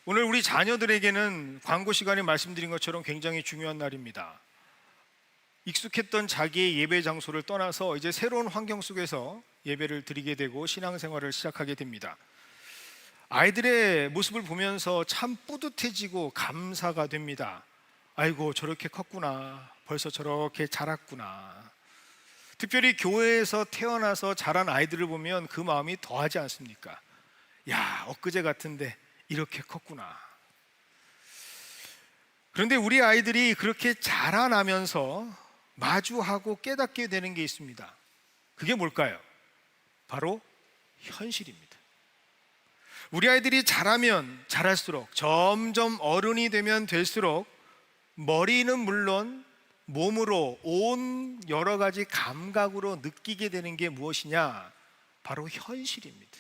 오늘 우리 자녀들에게는 광고 시간에 말씀드린 것처럼 굉장히 중요한 날입니다. 익숙했던 자기의 예배 장소를 떠나서 이제 새로운 환경 속에서 예배를 드리게 되고 신앙생활을 시작하게 됩니다. 아이들의 모습을 보면서 참 뿌듯해지고 감사가 됩니다. 아이고, 저렇게 컸구나, 벌써 저렇게 자랐구나. 특별히 교회에서 태어나서 자란 아이들을 보면 그 마음이 더하지 않습니까? 야, 엊그제 같은데 이렇게 컸구나. 그런데 우리 아이들이 그렇게 자라나면서 마주하고 깨닫게 되는 게 있습니다. 그게 뭘까요? 바로 현실입니다. 우리 아이들이 자라면 자랄수록, 점점 어른이 되면 될수록 머리는 물론 몸으로 온 여러 가지 감각으로 느끼게 되는 게 무엇이냐? 바로 현실입니다.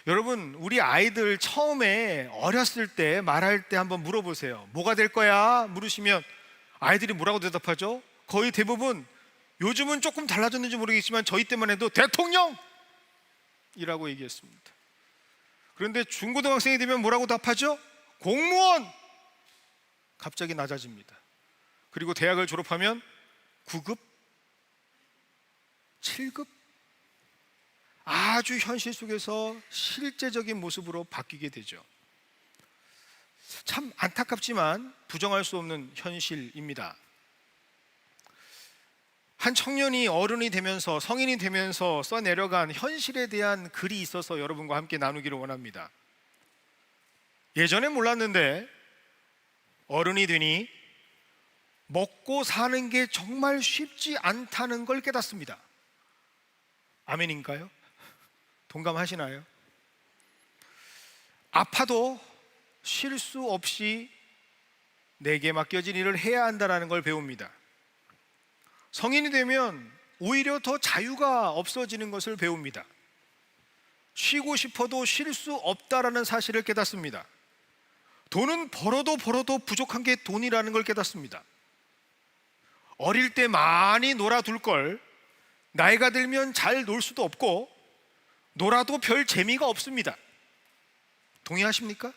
여러분, 우리 아이들 처음에 어렸을 때 말할 때 한번 물어보세요. 뭐가 될 거야? 물으시면 아이들이 뭐라고 대답하죠? 거의 대부분, 요즘은 조금 달라졌는지 모르겠지만 저희 때만 해도 대통령이라고 얘기했습니다. 그런데 중고등학생이 되면 뭐라고 답하죠? 공무원! 갑자기 낮아집니다. 그리고 대학을 졸업하면 9급, 7급, 아주 현실 속에서 실제적인 모습으로 바뀌게 되죠. 참 안타깝지만 부정할 수 없는 현실입니다. 한 청년이 어른이 되면서, 성인이 되면서 써내려간 현실에 대한 글이 있어서 여러분과 함께 나누기를 원합니다. 예전에 몰랐는데 어른이 되니 먹고 사는 게 정말 쉽지 않다는 걸 깨닫습니다. 아멘인가요? 동감하시나요? 아파도 쉴 수 없이 내게 맡겨진 일을 해야 한다는 걸 배웁니다. 성인이 되면 오히려 더 자유가 없어지는 것을 배웁니다. 쉬고 싶어도 쉴 수 없다라는 사실을 깨닫습니다. 돈은 벌어도 부족한 게 돈이라는 걸 깨닫습니다. 어릴 때 많이 놀아둘 걸 나이가 들면 잘 놀 수도 없고 놀아도 별 재미가 없습니다. 동의하십니까?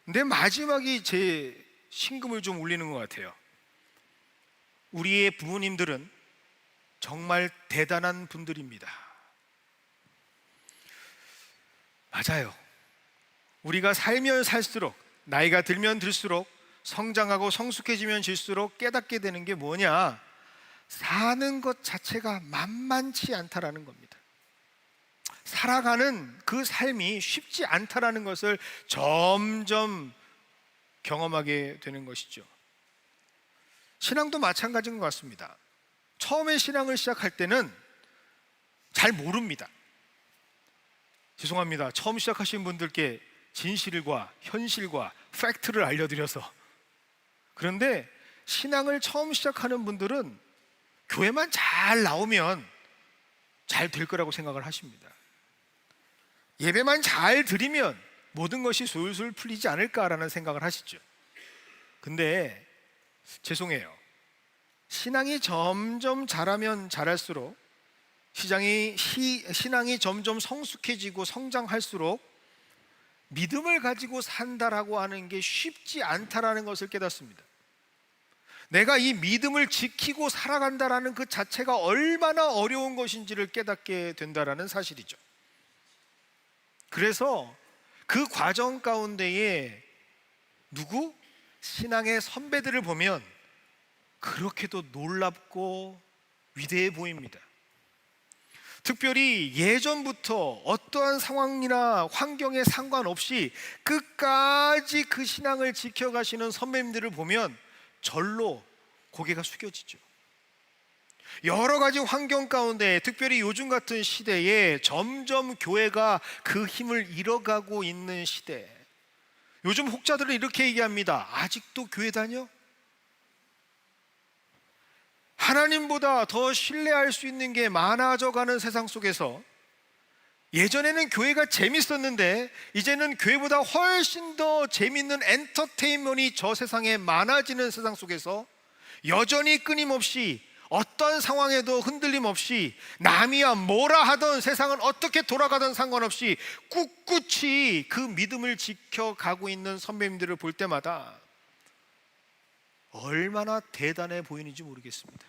근데 마지막이 제 심금을 좀 울리는 것 같아요. 우리의 부모님들은 정말 대단한 분들입니다. 맞아요. 우리가 살면 살수록, 나이가 들면 들수록, 성장하고 성숙해지면 질수록 깨닫게 되는 게 뭐냐? 사는 것 자체가 만만치 않다라는 겁니다. 살아가는 그 삶이 쉽지 않다라는 것을 점점 경험하게 되는 것이죠. 신앙도 마찬가지인 것 같습니다. 처음에 신앙을 시작할 때는 잘 모릅니다. 죄송합니다. 처음 시작하신 분들께 진실과 현실과 팩트를 알려드려서. 그런데 신앙을 처음 시작하는 분들은 교회만 잘 나오면 잘 될 거라고 생각을 하십니다. 예배만 잘 드리면 모든 것이 술술 풀리지 않을까라는 생각을 하시죠. 근데 죄송해요. 신앙이 점점 자라면 자랄수록, 신앙이 점점 성숙해지고 성장할수록 믿음을 가지고 산다라고 하는 게 쉽지 않다라는 것을 깨닫습니다. 내가 이 믿음을 지키고 살아간다라는 그 자체가 얼마나 어려운 것인지를 깨닫게 된다라는 사실이죠. 그래서 그 과정 가운데에 신앙의 선배들을 보면 그렇게도 놀랍고 위대해 보입니다. 특별히 예전부터 어떠한 상황이나 환경에 상관없이 끝까지 그 신앙을 지켜가시는 선배님들을 보면 절로 고개가 숙여지죠. 여러 가지 환경 가운데, 특별히 요즘 같은 시대에 점점 교회가 그 힘을 잃어가고 있는 시대, 요즘 혹자들은 이렇게 얘기합니다. 아직도 교회 다녀? 하나님보다 더 신뢰할 수 있는 게 많아져가는 세상 속에서, 예전에는 교회가 재밌었는데 이제는 교회보다 훨씬 더 재밌는 엔터테인먼트이 저 세상에 많아지는 세상 속에서 여전히 끊임없이 어떤 상황에도 흔들림 없이 남이야 뭐라 하던 세상은 어떻게 돌아가든 상관없이 꿋꿋이 그 믿음을 지켜가고 있는 선배님들을 볼 때마다 얼마나 대단해 보이는지 모르겠습니다.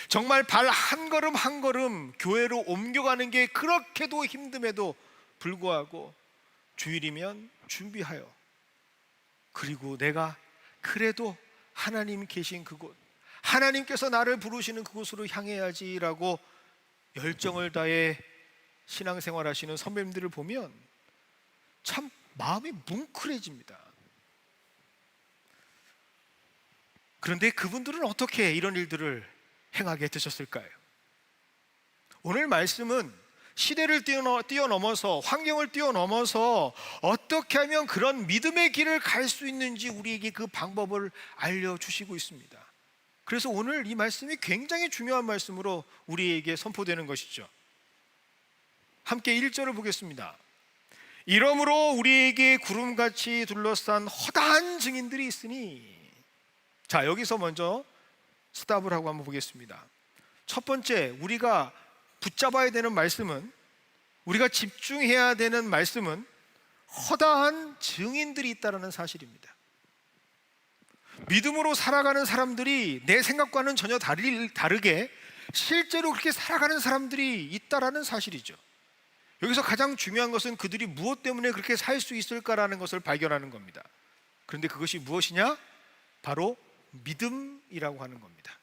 정말 발 한 걸음 한 걸음 교회로 옮겨가는 게 그렇게도 힘듦에도 불구하고 주일이면 준비하여, 그리고 내가 그래도 하나님 계신 그곳, 하나님께서 나를 부르시는 그곳으로 향해야지라고 열정을 다해 신앙생활 하시는 선배님들을 보면 참 마음이 뭉클해집니다. 그런데 그분들은 어떻게 이런 일들을 행하게 되셨을까요? 오늘 말씀은 시대를 뛰어넘어서, 환경을 뛰어넘어서 어떻게 하면 그런 믿음의 길을 갈 수 있는지 우리에게 그 방법을 알려주시고 있습니다. 그래서 오늘 이 말씀이 굉장히 중요한 말씀으로 우리에게 선포되는 것이죠. 함께 1절을 보겠습니다. 이러므로 우리에게 구름같이 둘러싼 허다한 증인들이 있으니. 자, 여기서 먼저 스탑을 하고 한번 보겠습니다. 첫 번째, 우리가 붙잡아야 되는 말씀은, 우리가 집중해야 되는 말씀은 허다한 증인들이 있다는 사실입니다. 믿음으로 살아가는 사람들이 내 생각과는 전혀 다르게 실제로 그렇게 살아가는 사람들이 있다는 사실이죠. 여기서 가장 중요한 것은 그들이 무엇 때문에 그렇게 살 수 있을까라는 것을 발견하는 겁니다. 그런데 그것이 무엇이냐? 바로 믿음이라고 하는 겁니다.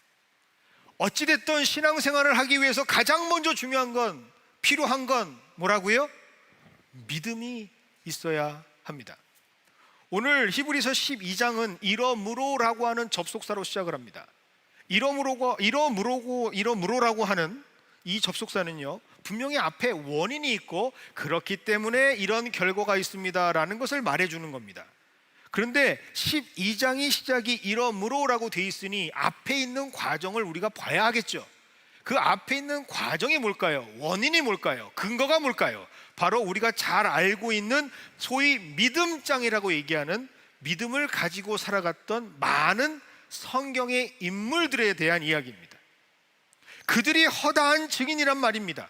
어찌됐든 신앙생활을 하기 위해서 가장 먼저 중요한 건, 필요한 건 뭐라고요? 믿음이 있어야 합니다. 오늘 히브리서 12장은 이러므로라고 하는 접속사로 시작을 합니다. 이러므로라고 하는 이 접속사는요, 분명히 앞에 원인이 있고 그렇기 때문에 이런 결과가 있습니다라는 것을 말해주는 겁니다. 그런데 12장이 시작이 이러므로라고 돼 있으니 앞에 있는 과정을 우리가 봐야 하겠죠. 그 앞에 있는 과정이 뭘까요? 원인이 뭘까요? 근거가 뭘까요? 바로 우리가 잘 알고 있는 소위 믿음장이라고 얘기하는, 믿음을 가지고 살아갔던 많은 성경의 인물들에 대한 이야기입니다. 그들이 허다한 증인이란 말입니다.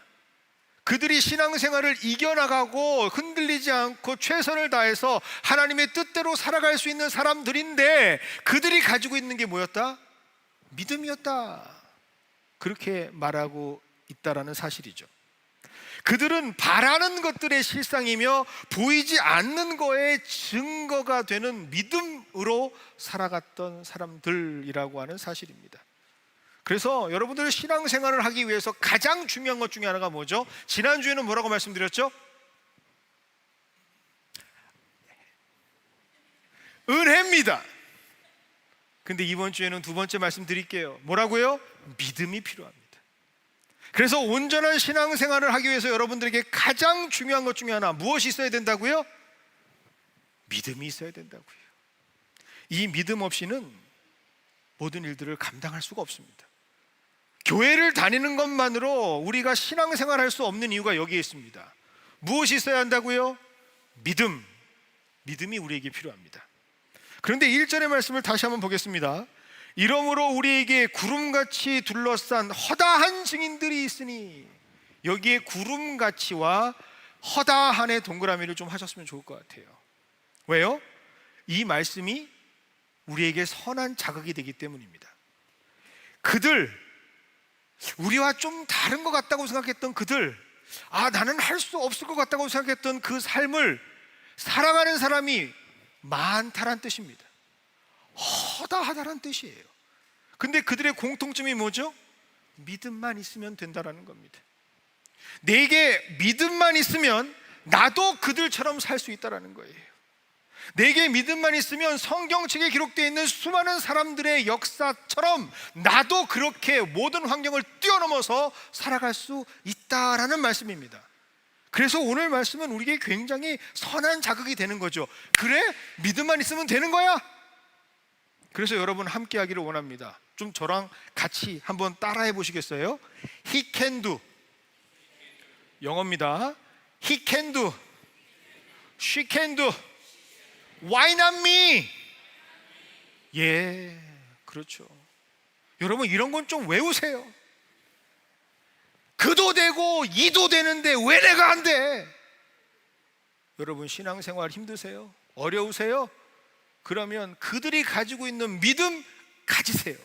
그들이 신앙생활을 이겨나가고 흔들리지 않고 최선을 다해서 하나님의 뜻대로 살아갈 수 있는 사람들인데, 그들이 가지고 있는 게 뭐였다? 믿음이었다. 그렇게 말하고 있다라는 사실이죠. 그들은 바라는 것들의 실상이며 보이지 않는 거에 증거가 되는 믿음으로 살아갔던 사람들이라고 하는 사실입니다. 그래서 여러분들 신앙생활을 하기 위해서 가장 중요한 것 중에 하나가 뭐죠? 지난주에는 뭐라고 말씀드렸죠? 은혜입니다. 근데 이번 주에는 두 번째 말씀드릴게요. 뭐라고요? 믿음이 필요합니다. 그래서 온전한 신앙생활을 하기 위해서 여러분들에게 가장 중요한 것 중에 하나, 무엇이 있어야 된다고요? 믿음이 있어야 된다고요. 이 믿음 없이는 모든 일들을 감당할 수가 없습니다. 교회를 다니는 것만으로 우리가 신앙생활할 수 없는 이유가 여기에 있습니다. 무엇이 있어야 한다고요? 믿음. 믿음이 우리에게 필요합니다. 그런데 1절의 말씀을 다시 한번 보겠습니다. 이러므로 우리에게 구름같이 둘러싼 허다한 증인들이 있으니. 여기에 구름같이와 허다한의 동그라미를 좀 하셨으면 좋을 것 같아요. 왜요? 이 말씀이 우리에게 선한 자극이 되기 때문입니다. 그들, 우리와 좀 다른 것 같다고 생각했던 그들, 나는 할 수 없을 것 같다고 생각했던 그 삶을 살아가는 사람이 많다란 뜻입니다. 허다하다란 뜻이에요. 근데 그들의 공통점이 뭐죠? 믿음만 있으면 된다라는 겁니다. 내게 믿음만 있으면 나도 그들처럼 살 수 있다라는 거예요. 내게 믿음만 있으면 성경책에 기록되어 있는 수많은 사람들의 역사처럼 나도 그렇게 모든 환경을 뛰어넘어서 살아갈 수 있다라는 말씀입니다. 그래서 오늘 말씀은 우리에게 굉장히 선한 자극이 되는 거죠. 그래? 믿음만 있으면 되는 거야? 그래서 여러분 함께 하기를 원합니다. 좀 저랑 같이 한번 따라해 보시겠어요? He can do. 영어입니다. He can do. She can do. Why not me? 예, 그렇죠. 여러분 이런 건 좀 외우세요. 그도 되고 이도 되는데 왜 내가 안 돼? 여러분 신앙생활 힘드세요? 어려우세요? 그러면 그들이 가지고 있는 믿음 가지세요.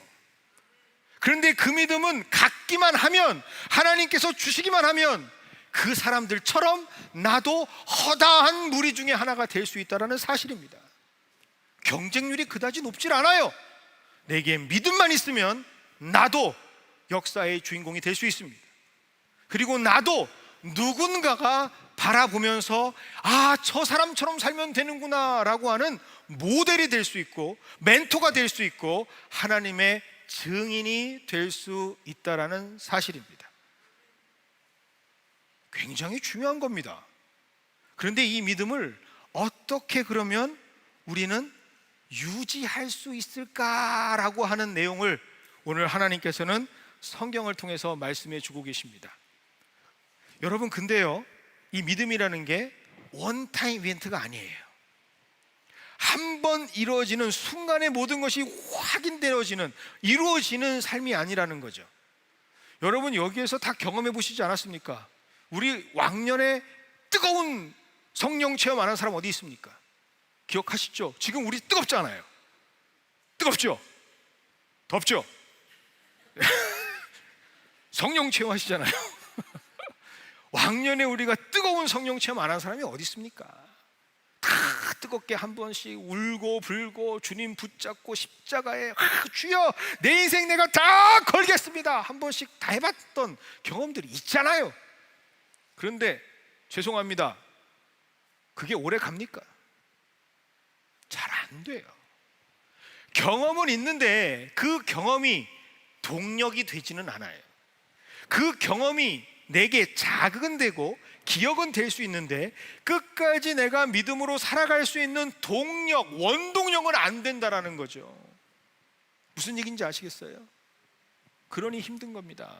그런데 그 믿음은 갖기만 하면, 하나님께서 주시기만 하면 그 사람들처럼 나도 허다한 무리 중에 하나가 될 수 있다는 사실입니다. 경쟁률이 그다지 높질 않아요. 내게 믿음만 있으면 나도 역사의 주인공이 될 수 있습니다. 그리고 나도 누군가가 바라보면서 저 사람처럼 살면 되는구나 라고 하는 모델이 될 수 있고, 멘토가 될 수 있고, 하나님의 증인이 될 수 있다는 사실입니다. 굉장히 중요한 겁니다. 그런데 이 믿음을 어떻게 그러면 우리는 유지할 수 있을까라고 하는 내용을 오늘 하나님께서는 성경을 통해서 말씀해 주고 계십니다. 여러분 근데요, 이 믿음이라는 게 원타임 이벤트가 아니에요. 한 번 이루어지는 순간에 모든 것이 확인되어지는, 이루어지는 삶이 아니라는 거죠. 여러분 여기에서 다 경험해 보시지 않았습니까? 우리 왕년에 뜨거운 성령 체험 안 한 사람 어디 있습니까? 기억하시죠? 지금 우리 뜨겁잖아요. 뜨겁죠? 덥죠? 성령 체험 하시잖아요. 왕년에 우리가 뜨거운 성령 체험 안 한 사람이 어디 있습니까? 다 뜨겁게 한 번씩 울고 불고 주님 붙잡고 십자가에 주여 내 인생 내가 다 걸겠습니다 한 번씩 다 해봤던 경험들이 있잖아요. 그런데 죄송합니다, 그게 오래 갑니까? 잘 안 돼요. 경험은 있는데 그 경험이 동력이 되지는 않아요. 그 경험이 내게 자극은 되고 기억은 될 수 있는데 끝까지 내가 믿음으로 살아갈 수 있는 동력, 원동력은 안 된다라는 거죠. 무슨 얘기인지 아시겠어요? 그러니 힘든 겁니다.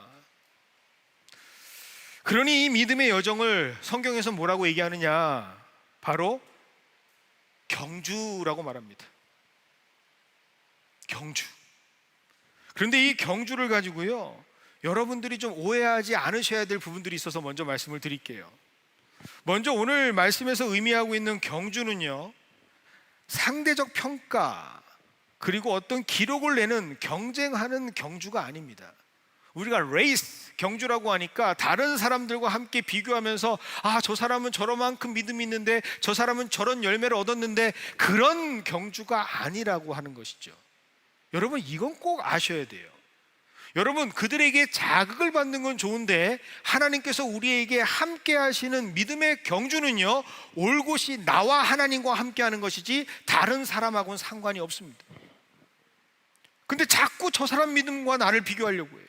그러니 이 믿음의 여정을 성경에서 뭐라고 얘기하느냐? 바로 경주라고 말합니다. 경주. 그런데 이 경주를 가지고요, 여러분들이 좀 오해하지 않으셔야 될 부분들이 있어서 먼저 말씀을 드릴게요. 먼저 오늘 말씀에서 의미하고 있는 경주는요, 상대적 평가 그리고 어떤 기록을 내는 경쟁하는 경주가 아닙니다. 우리가 레이스 경주라고 하니까 다른 사람들과 함께 비교하면서 저 사람은 저러만큼 믿음이 있는데 저 사람은 저런 열매를 얻었는데, 그런 경주가 아니라고 하는 것이죠. 여러분 이건 꼭 아셔야 돼요. 여러분 그들에게 자극을 받는 건 좋은데 하나님께서 우리에게 함께 하시는 믿음의 경주는요, 올곧이 나와 하나님과 함께 하는 것이지 다른 사람하고는 상관이 없습니다. 근데 자꾸 저 사람 믿음과 나를 비교하려고 해요.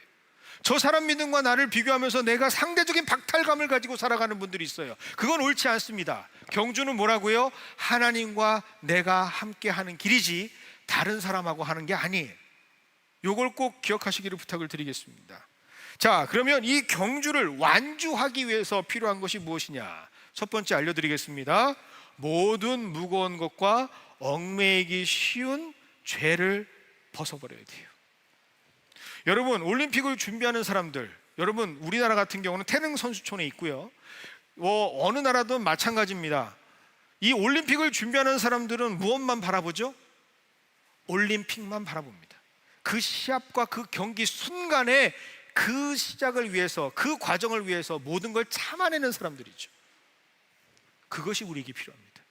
저 사람 믿음과 나를 비교하면서 내가 상대적인 박탈감을 가지고 살아가는 분들이 있어요. 그건 옳지 않습니다. 경주는 뭐라고요? 하나님과 내가 함께 하는 길이지 다른 사람하고 하는 게 아니에요. 요걸 꼭 기억하시기를 부탁을 드리겠습니다. 자, 그러면 이 경주를 완주하기 위해서 필요한 것이 무엇이냐? 첫 번째 알려드리겠습니다. 모든 무거운 것과 얽매이기 쉬운 죄를 벗어버려야 돼요. 여러분 올림픽을 준비하는 사람들, 여러분 우리나라 같은 경우는 태릉 선수촌에 있고요, 어느 나라든 마찬가지입니다. 이 올림픽을 준비하는 사람들은 무엇만 바라보죠? 올림픽만 바라봅니다. 그 시합과 그 경기 순간에 그 시작을 위해서, 그 과정을 위해서 모든 걸 참아내는 사람들이죠. 그것이 우리에게 필요합니다.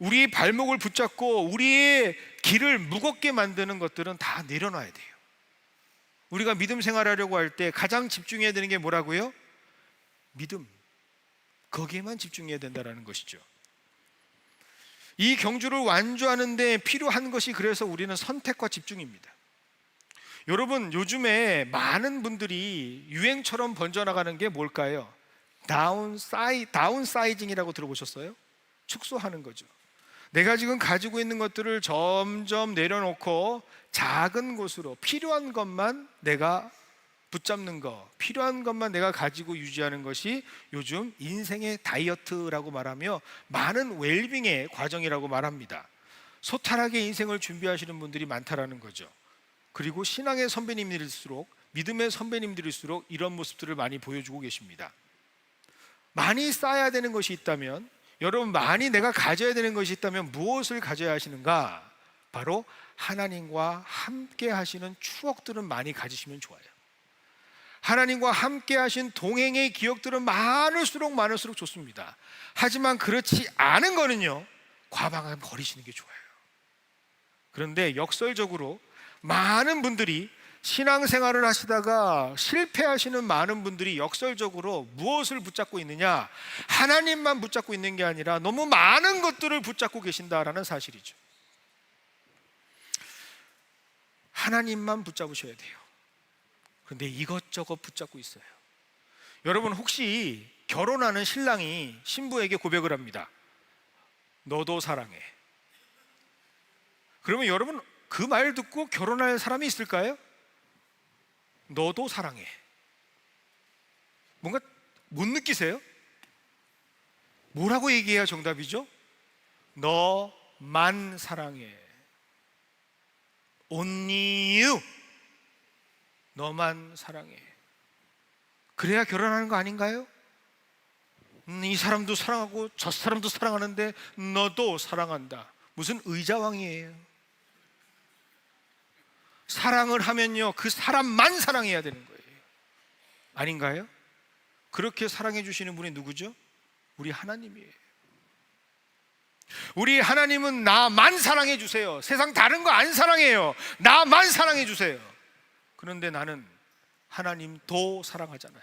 우리의 발목을 붙잡고 우리의 길을 무겁게 만드는 것들은 다 내려놔야 돼요. 우리가 믿음 생활하려고 할 때 가장 집중해야 되는 게 뭐라고요? 믿음. 거기에만 집중해야 된다는 것이죠. 이 경주를 완주하는 데 필요한 것이 그래서 우리는 선택과 집중입니다. 여러분 요즘에 많은 분들이 유행처럼 번져나가는 게 뭘까요? 다운사이징이라고 들어보셨어요? 축소하는 거죠. 내가 지금 가지고 있는 것들을 점점 내려놓고 작은 곳으로 필요한 것만 내가 붙잡는 것, 필요한 것만 내가 가지고 유지하는 것이 요즘 인생의 다이어트라고 말하며 많은 웰빙의 과정이라고 말합니다. 소탈하게 인생을 준비하시는 분들이 많다라는 거죠. 그리고 신앙의 선배님들일수록, 믿음의 선배님들일수록 이런 모습들을 많이 보여주고 계십니다. 많이 쌓아야 되는 것이 있다면, 여러분 많이 내가 가져야 되는 것이 있다면 무엇을 가져야 하시는가? 바로 하나님과 함께 하시는 추억들은 많이 가지시면 좋아요. 하나님과 함께 하신 동행의 기억들은 많을수록 좋습니다. 하지만 그렇지 않은 거는요, 과감하게 버리시는 게 좋아요. 그런데 역설적으로 많은 분들이 신앙생활을 하시다가 실패하시는 많은 분들이 역설적으로 무엇을 붙잡고 있느냐? 하나님만 붙잡고 있는 게 아니라 너무 많은 것들을 붙잡고 계신다라는 사실이죠. 하나님만 붙잡으셔야 돼요. 그런데 이것저것 붙잡고 있어요. 여러분 혹시 결혼하는 신랑이 신부에게 고백을 합니다. 너도 사랑해. 그러면 여러분 그 말 듣고 결혼할 사람이 있을까요? 너도 사랑해. 뭔가 못 느끼세요? 뭐라고 얘기해야 정답이죠? 너만 사랑해. Only you. 너만 사랑해. 그래야 결혼하는 거 아닌가요? 이 사람도 사랑하고 저 사람도 사랑하는데 너도 사랑한다. 무슨 의자왕이에요? 사랑을 하면요, 그 사람만 사랑해야 되는 거예요. 아닌가요? 그렇게 사랑해 주시는 분이 누구죠? 우리 하나님이에요. 우리 하나님은 나만 사랑해 주세요. 세상 다른 거 안 사랑해요. 나만 사랑해 주세요. 그런데 나는 하나님도 사랑하잖아요.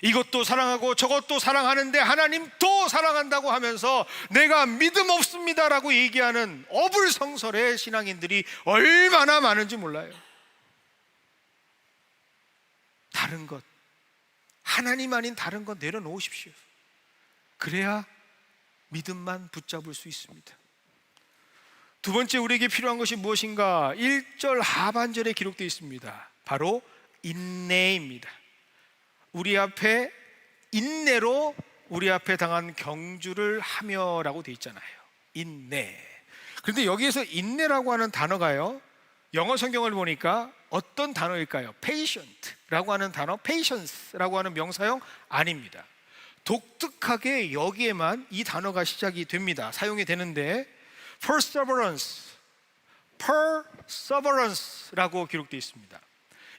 이것도 사랑하고 저것도 사랑하는데 하나님도 사랑한다고 하면서 내가 믿음 없습니다라고 얘기하는 어불성설의 신앙인들이 얼마나 많은지 몰라요. 다른 것, 하나님 아닌 다른 것 내려놓으십시오. 그래야 믿음만 붙잡을 수 있습니다. 두 번째 우리에게 필요한 것이 무엇인가? 1절 하반절에 기록되어 있습니다. 바로 인내입니다. 우리 앞에 인내로 우리 앞에 당한 경주를 하며라고 되어 있잖아요. 인내. 그런데 여기에서 인내라고 하는 단어가요, 영어 성경을 보니까 어떤 단어일까요? patient라고 하는 단어, patience라고 하는 명사형 아닙니다. 독특하게 여기에만 이 단어가 시작이 됩니다. 사용이 되는데 perseverance라고 기록되어 있습니다.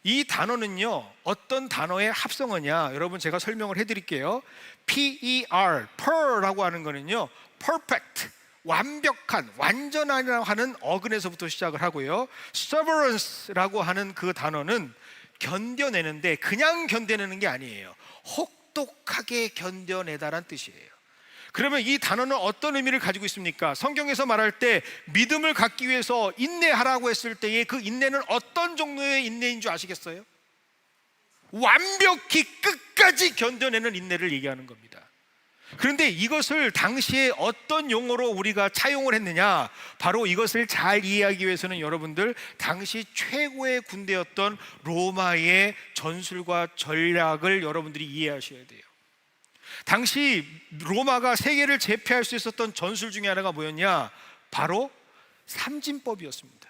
이 단어는요, 어떤 단어의 합성어냐? 여러분 제가 설명을 해드릴게요. per라고 하는 거는요, perfect, 완벽한, 완전하라고 하는 어근에서부터 시작을 하고요, severance라고 하는 그 단어는 견뎌내는데 그냥 견뎌내는 게 아니에요. 혹독하게 견뎌내다란 뜻이에요. 그러면 이 단어는 어떤 의미를 가지고 있습니까? 성경에서 말할 때 믿음을 갖기 위해서 인내하라고 했을 때의 그 인내는 어떤 종류의 인내인 줄 아시겠어요? 완벽히 끝까지 견뎌내는 인내를 얘기하는 겁니다. 그런데 이것을 당시에 어떤 용어로 우리가 차용을 했느냐? 바로 이것을 잘 이해하기 위해서는 여러분들 당시 최고의 군대였던 로마의 전술과 전략을 여러분들이 이해하셔야 돼요. 당시 로마가 세계를 제패할 수 있었던 전술 중에 하나가 뭐였냐? 바로 삼진법이었습니다.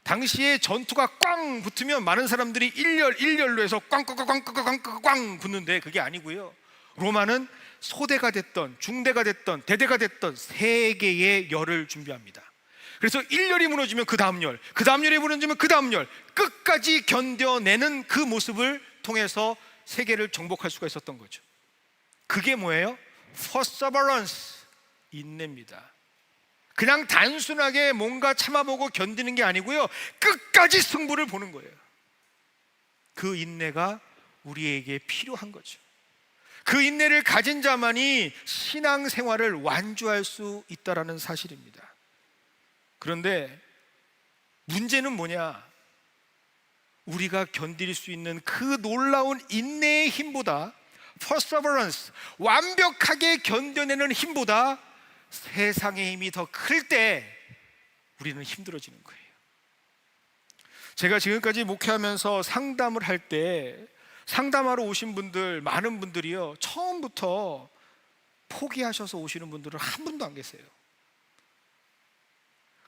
당시에 전투가 꽝 붙으면 많은 사람들이 일렬로 해서 꽝꽝꽝꽝꽝꽝꽝 붙는데 그게 아니고요, 로마는 소대가 됐던 중대가 됐던 대대가 됐던 세 개의 열을 준비합니다. 그래서 1열이 무너지면 그 다음 열, 그 다음 열이 무너지면 그 다음 열, 끝까지 견뎌내는 그 모습을 통해서 세계를 정복할 수가 있었던 거죠. 그게 뭐예요? perseverance, 인내입니다. 그냥 단순하게 뭔가 참아보고 견디는 게 아니고요, 끝까지 승부를 보는 거예요. 그 인내가 우리에게 필요한 거죠. 그 인내를 가진 자만이 신앙생활을 완주할 수 있다는 사실입니다. 그런데 문제는 뭐냐? 우리가 견딜 수 있는 그 놀라운 인내의 힘보다, perseverance, 완벽하게 견뎌내는 힘보다 세상의 힘이 더 클 때 우리는 힘들어지는 거예요. 제가 지금까지 목회하면서 상담을 할 때 상담하러 오신 분들, 많은 분들이요, 처음부터 포기하셔서 오시는 분들은 한 분도 안 계세요.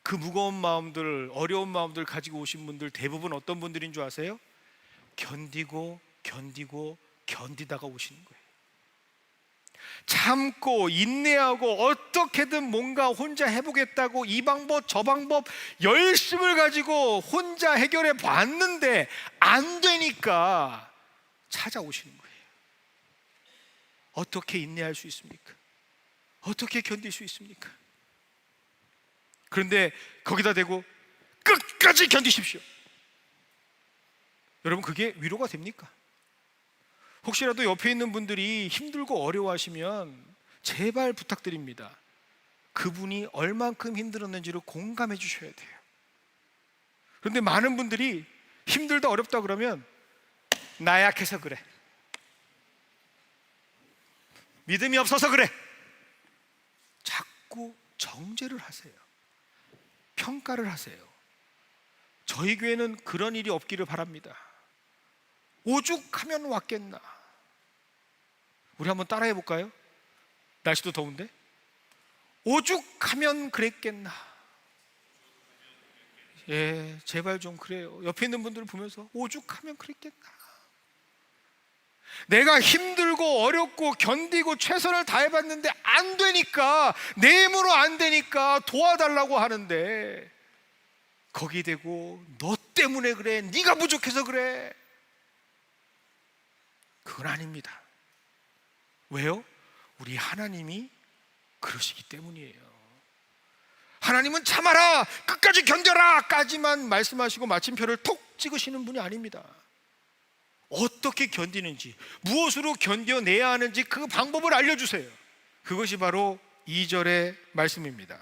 그 무거운 마음들, 어려운 마음들 가지고 오신 분들 대부분 어떤 분들인 줄 아세요? 견디고 견디다가 오시는 거예요. 참고 인내하고 어떻게든 뭔가 혼자 해보겠다고 이 방법 저 방법 열심을 가지고 혼자 해결해 봤는데 안 되니까 찾아오시는 거예요. 어떻게 인내할 수 있습니까? 어떻게 견딜 수 있습니까? 그런데 거기다 대고 끝까지 견디십시오. 여러분, 그게 위로가 됩니까? 혹시라도 옆에 있는 분들이 힘들고 어려워하시면 제발 부탁드립니다. 그분이 얼만큼 힘들었는지를 공감해 주셔야 돼요. 그런데 많은 분들이 힘들다 어렵다 그러면 나 약해서 그래, 믿음이 없어서 그래, 자꾸 정죄를 하세요. 평가를 하세요. 저희 교회는 그런 일이 없기를 바랍니다. 오죽하면 왔겠나. 우리 한번 따라해 볼까요? 날씨도 더운데 오죽하면 그랬겠나. 예, 제발 좀 그래요. 옆에 있는 분들을 보면서 오죽하면 그랬겠나. 내가 힘들고 어렵고 견디고 최선을 다해봤는데 안 되니까, 내 힘으로 안 되니까 도와달라고 하는데 거기 대고 너 때문에 그래, 네가 부족해서 그래. 그건 아닙니다. 왜요? 우리 하나님이 그러시기 때문이에요. 하나님은 참아라, 끝까지 견뎌라 까지만 말씀하시고 마침표를 톡 찍으시는 분이 아닙니다. 어떻게 견디는지, 무엇으로 견뎌내야 하는지 그 방법을 알려주세요. 그것이 바로 2절의 말씀입니다.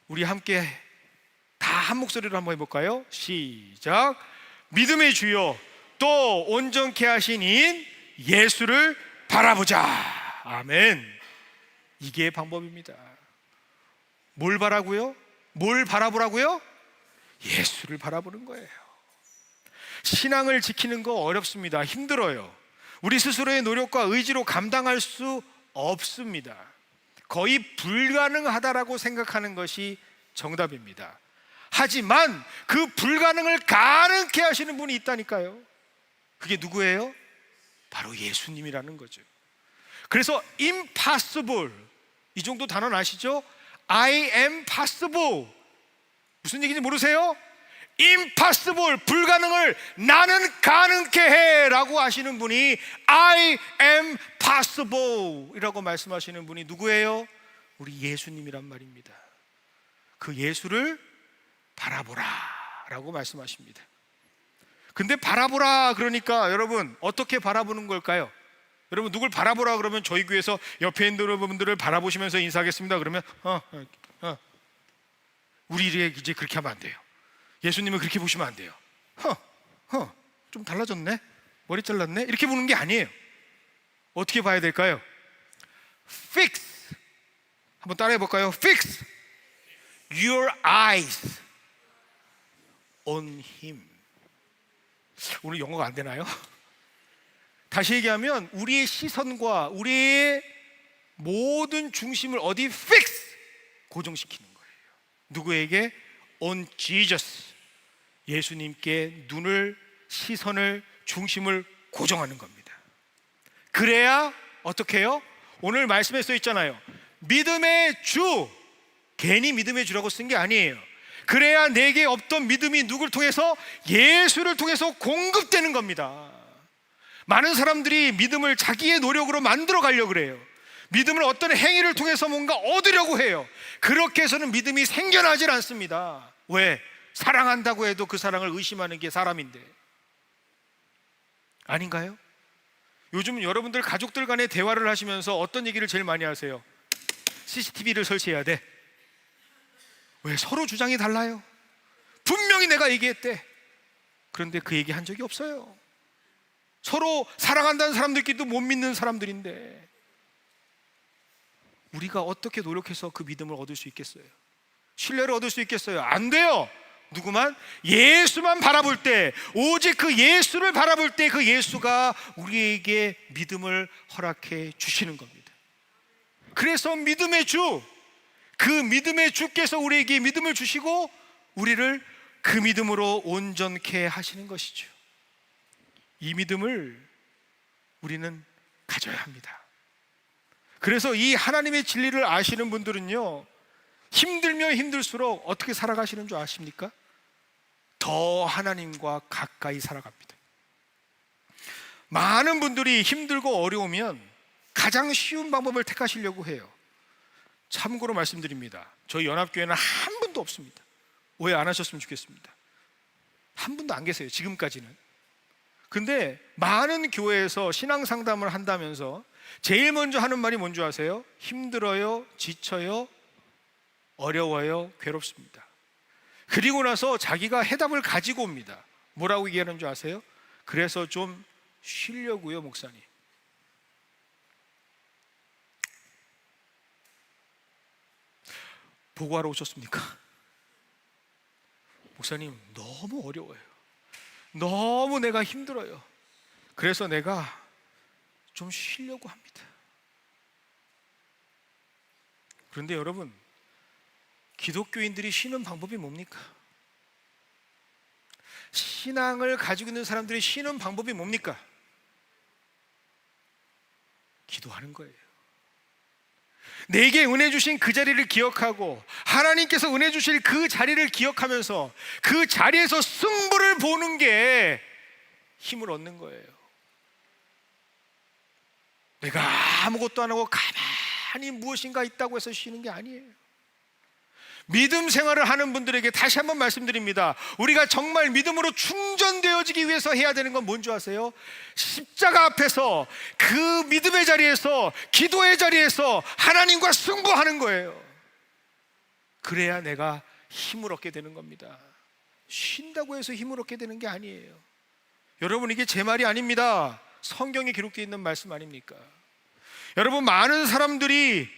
우리 함께 다 한 목소리로 한번 해볼까요? 시작. 믿음의 주여 또 온전케 하신 이인 예수를 바라보자. 아멘. 이게 방법입니다. 뭘 바라고요? 뭘 바라보라고요? 예수를 바라보는 거예요. 신앙을 지키는 거 어렵습니다. 힘들어요. 우리 스스로의 노력과 의지로 감당할 수 없습니다. 거의 불가능하다라고 생각하는 것이 정답입니다. 하지만 그 불가능을 가능케 하시는 분이 있다니까요. 그게 누구예요? 바로 예수님이라는 거죠. 그래서 impossible, 이 정도 단어는 아시죠? I am possible. 무슨 얘기인지 모르세요? impossible, 불가능을 나는 가능케 해 라고 하시는 분이 I am possible 이라고 말씀하시는 분이 누구예요? 우리 예수님이란 말입니다. 그 예수를 바라보라 라고 말씀하십니다. 근데 바라보라 그러니까 여러분 어떻게 바라보는 걸까요? 여러분, 누굴 바라보라 그러면 저희 교회에서 옆에 있는 여러분들을 바라보시면서 인사하겠습니다 그러면 우리 이제 그렇게 하면 안 돼요. 예수님은 그렇게 보시면 안 돼요. 좀 달라졌네, 머리 잘랐네, 이렇게 보는 게 아니에요. 어떻게 봐야 될까요? Fix, 한번 따라해 볼까요? Fix your eyes on Him. 오늘 영어가 안 되나요? 다시 얘기하면 우리의 시선과 우리의 모든 중심을 어디 fix, 고정시키는 거예요. 누구에게? On Jesus, 예수님께 눈을, 시선을, 중심을 고정하는 겁니다. 그래야 어떻게 해요? 오늘 말씀에 써 있잖아요. 믿음의 주, 괜히 믿음의 주라고 쓴 게 아니에요. 그래야 내게 없던 믿음이 누굴 통해서? 예수를 통해서 공급되는 겁니다. 많은 사람들이 믿음을 자기의 노력으로 만들어 가려고 그래요. 믿음을 어떤 행위를 통해서 뭔가 얻으려고 해요. 그렇게 해서는 믿음이 생겨나질 않습니다. 왜? 사랑한다고 해도 그 사랑을 의심하는 게 사람인데. 아닌가요? 요즘 여러분들 가족들 간의 대화를 하시면서 어떤 얘기를 제일 많이 하세요? CCTV를 설치해야 돼. 왜? 서로 주장이 달라요. 분명히 내가 얘기했대. 그런데 그 얘기 한 적이 없어요. 서로 사랑한다는 사람들끼리도 못 믿는 사람들인데 우리가 어떻게 노력해서 그 믿음을 얻을 수 있겠어요? 신뢰를 얻을 수 있겠어요? 안 돼요. 누구만? 예수만 바라볼 때, 오직 그 예수를 바라볼 때 그 예수가 우리에게 믿음을 허락해 주시는 겁니다. 그래서 믿음의 주, 그 믿음의 주께서 우리에게 믿음을 주시고 우리를 그 믿음으로 온전케 하시는 것이죠. 이 믿음을 우리는 가져야 합니다. 그래서 이 하나님의 진리를 아시는 분들은요, 힘들면 힘들수록 어떻게 살아가시는 줄 아십니까? 더 하나님과 가까이 살아갑니다. 많은 분들이 힘들고 어려우면 가장 쉬운 방법을 택하시려고 해요. 참고로 말씀드립니다. 저희 연합교회는 한 분도 없습니다. 오해 안 하셨으면 좋겠습니다. 한 분도 안 계세요, 지금까지는. 근데 많은 교회에서 신앙 상담을 한다면서 제일 먼저 하는 말이 뭔지 아세요? 힘들어요, 지쳐요, 어려워요, 괴롭습니다. 그리고 나서 자기가 해답을 가지고 옵니다. 뭐라고 얘기하는 줄 아세요? 그래서 좀 쉬려고요, 목사님. 보고하러 오셨습니까? 목사님, 너무 어려워요. 너무 내가 힘들어요. 그래서 내가 좀 쉬려고 합니다. 그런데 여러분, 기독교인들이 쉬는 방법이 뭡니까? 신앙을 가지고 있는 사람들이 쉬는 방법이 뭡니까? 기도하는 거예요. 내게 은혜 주신 그 자리를 기억하고 하나님께서 은혜 주실 그 자리를 기억하면서 그 자리에서 승부를 보는 게 힘을 얻는 거예요. 내가 아무것도 안 하고 가만히 무엇인가 있다고 해서 쉬는 게 아니에요. 믿음 생활을 하는 분들에게 다시 한번 말씀드립니다. 우리가 정말 믿음으로 충전되어지기 위해서 해야 되는 건 뭔지 아세요? 십자가 앞에서 그 믿음의 자리에서, 기도의 자리에서 하나님과 승부하는 거예요. 그래야 내가 힘을 얻게 되는 겁니다. 쉰다고 해서 힘을 얻게 되는 게 아니에요. 여러분, 이게 제 말이 아닙니다. 성경에 기록되어 있는 말씀 아닙니까? 여러분, 많은 사람들이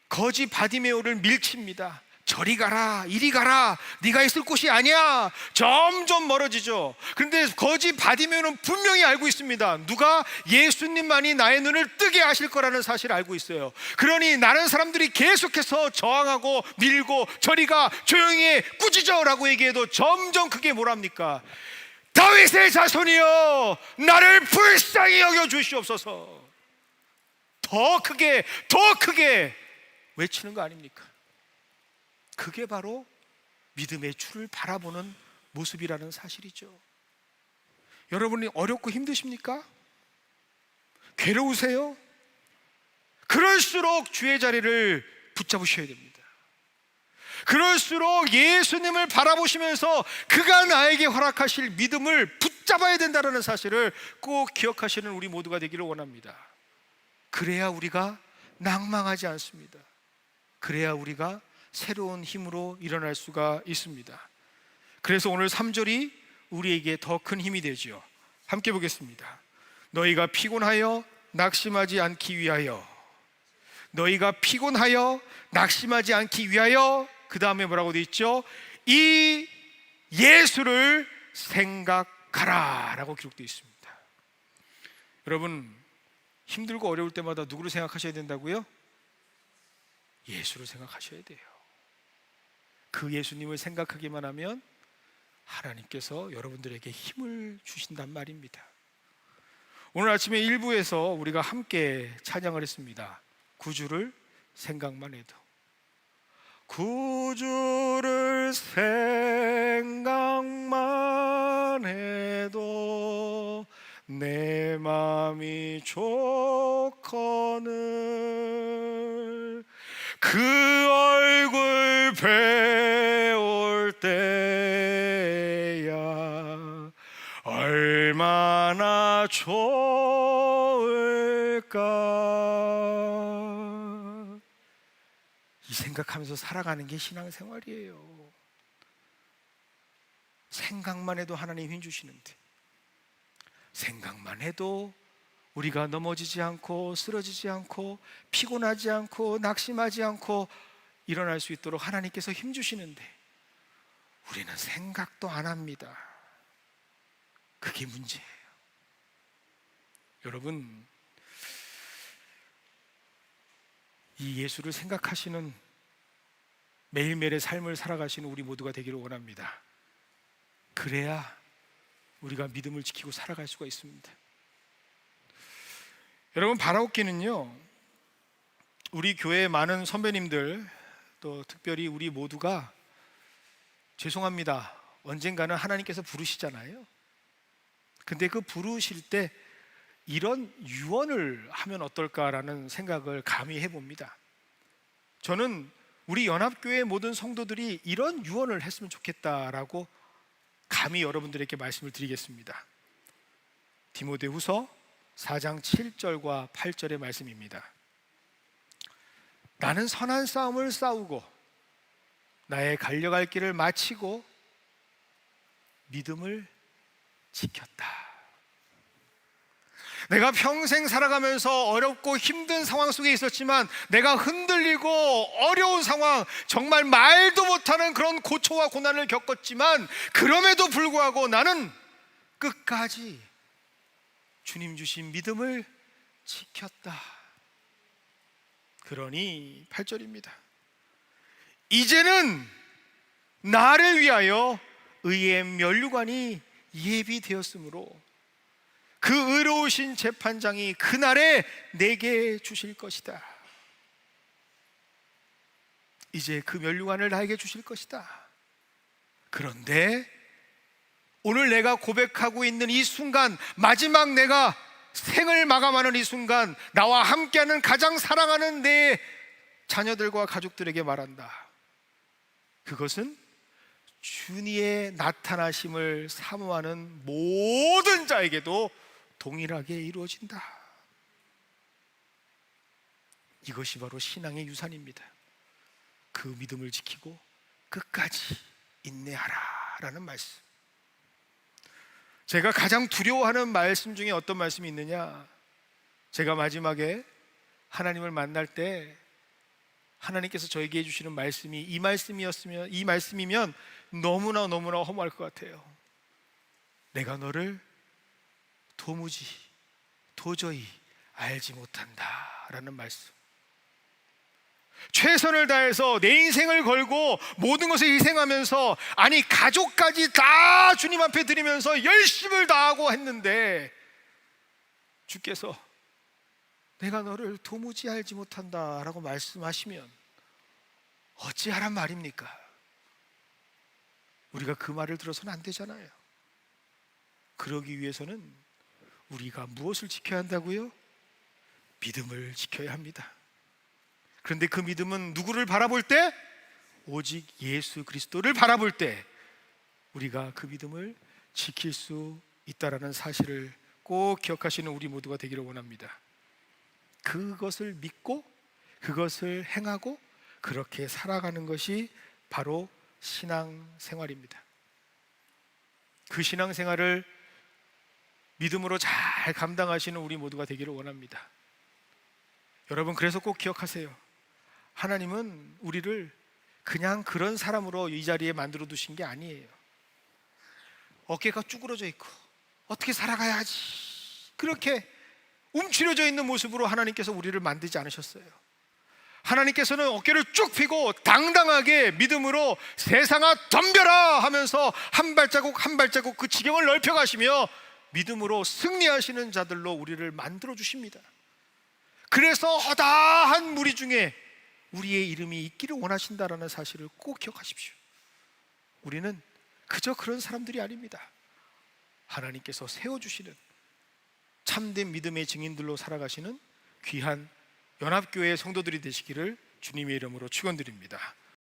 거지 바디메오를 밀칩니다. 저리 가라, 이리 가라, 네가 있을 곳이 아니야. 점점 멀어지죠. 그런데 거지 바디메오는 분명히 알고 있습니다. 누가? 예수님만이 나의 눈을 뜨게 하실 거라는 사실을 알고 있어요. 그러니 나는 사람들이 계속해서 저항하고 밀고 저리 가, 조용히 해, 꾸짖어 라고 얘기해도 점점 그게 뭐랍니까? 다윗의 자손이여, 나를 불쌍히 여겨 주시옵소서. 더 크게, 더 크게 외치는 거 아닙니까? 그게 바로 믿음의 주를 바라보는 모습이라는 사실이죠. 여러분이 어렵고 힘드십니까? 괴로우세요? 그럴수록 주의 자리를 붙잡으셔야 됩니다. 그럴수록 예수님을 바라보시면서 그가 나에게 허락하실 믿음을 붙잡아야 된다는 사실을 꼭 기억하시는 우리 모두가 되기를 원합니다. 그래야 우리가 낭망하지 않습니다. 그래야 우리가 새로운 힘으로 일어날 수가 있습니다. 그래서 오늘 3절이 우리에게 더 큰 힘이 되지요. 함께 보겠습니다. 너희가 피곤하여 낙심하지 않기 위하여, 너희가 피곤하여 낙심하지 않기 위하여, 그 다음에 뭐라고 되어 있죠? 이 예수를 생각하라 라고 기록되어 있습니다. 여러분, 힘들고 어려울 때마다 누구를 생각하셔야 된다고요? 예수를 생각하셔야 돼요. 그 예수님을 생각하기만 하면 하나님께서 여러분들에게 힘을 주신단 말입니다. 오늘 아침에 1부에서 우리가 함께 찬양을 했습니다. 구주를 생각만 해도. 구주를 생각만 해도 내 마음이 좋거늘, 그 얼굴 배울 때야 얼마나 좋을까. 이 생각하면서 살아가는 게 신앙생활이에요. 생각만 해도 하나님 힘 주시는데, 생각만 해도 우리가 넘어지지 않고 쓰러지지 않고 피곤하지 않고 낙심하지 않고 일어날 수 있도록 하나님께서 힘 주시는데 우리는 생각도 안 합니다. 그게 문제예요. 여러분, 이 예수를 생각하시는 매일매일의 삶을 살아가시는 우리 모두가 되기를 원합니다. 그래야 우리가 믿음을 지키고 살아갈 수가 있습니다. 여러분, 바라옵기는요, 우리 교회의 많은 선배님들, 또 특별히 우리 모두가 죄송합니다, 언젠가는 하나님께서 부르시잖아요. 근데 그 부르실 때 이런 유언을 하면 어떨까라는 생각을 감히 해봅니다. 저는 우리 연합교회 모든 성도들이 이런 유언을 했으면 좋겠다라고 감히 여러분들에게 말씀을 드리겠습니다. 디모데후서 4장 7절과 8절의 말씀입니다. 나는 선한 싸움을 싸우고 나의 달려갈 길을 마치고 믿음을 지켰다. 내가 평생 살아가면서 어렵고 힘든 상황 속에 있었지만, 내가 흔들리고 어려운 상황, 정말 말도 못하는 그런 고초와 고난을 겪었지만, 그럼에도 불구하고 나는 끝까지 주님 주신 믿음을 지켰다. 그러니 8절입니다. 이제는 나를 위하여 의의 면류관이 예비되었으므로 그 의로우신 재판장이 그날에 내게 주실 것이다. 이제 그 면류관을 나에게 주실 것이다. 그런데 오늘 내가 고백하고 있는 이 순간, 마지막 내가 생을 마감하는 이 순간, 나와 함께하는 가장 사랑하는 내 자녀들과 가족들에게 말한다. 그것은 주님의 나타나심을 사모하는 모든 자에게도 동일하게 이루어진다. 이것이 바로 신앙의 유산입니다. 그 믿음을 지키고 끝까지 인내하라 라는 말씀. 제가 가장 두려워하는 말씀 중에 어떤 말씀이 있느냐, 제가 마지막에 하나님을 만날 때 하나님께서 저에게 해주시는 말씀이 이 말씀이면 너무나 허무할 것 같아요. 내가 너를 도저히 알지 못한다 라는 말씀. 최선을 다해서 내 인생을 걸고 모든 것을 희생하면서, 아니 가족까지 다 주님 앞에 드리면서 열심을 다하고 했는데, 주께서 내가 너를 도무지 알지 못한다 라고 말씀하시면 어찌하란 말입니까? 우리가 그 말을 들어서는 안 되잖아요. 그러기 위해서는 우리가 무엇을 지켜야 한다고요? 믿음을 지켜야 합니다. 그런데 그 믿음은 누구를 바라볼 때? 오직 예수 그리스도를 바라볼 때 우리가 그 믿음을 지킬 수 있다라는 사실을 꼭 기억하시는 우리 모두가 되기를 원합니다. 그것을 믿고 그것을 행하고 그렇게 살아가는 것이 바로 신앙생활입니다. 그 신앙생활을 믿음으로 잘 감당하시는 우리 모두가 되기를 원합니다. 여러분, 그래서 꼭 기억하세요. 하나님은 우리를 그냥 그런 사람으로 이 자리에 만들어 두신 게 아니에요. 어깨가 쭈그러져 있고 어떻게 살아가야 하지, 그렇게 움츠려져 있는 모습으로 하나님께서 우리를 만들지 않으셨어요. 하나님께서는 어깨를 쭉 펴고 당당하게 믿음으로 세상아 덤벼라 하면서 한 발자국 한 발자국 그 지경을 넓혀 가시며 믿음으로 승리하시는 자들로 우리를 만들어 주십니다. 그래서 허다한 무리 중에 우리의 이름이 있기를 원하신다라는 사실을 꼭 기억하십시오. 우리는 그저 그런 사람들이 아닙니다. 하나님께서 세워주시는 참된 믿음의 증인들로 살아가시는 귀한 연합교회의 성도들이 되시기를 주님의 이름으로 축원드립니다.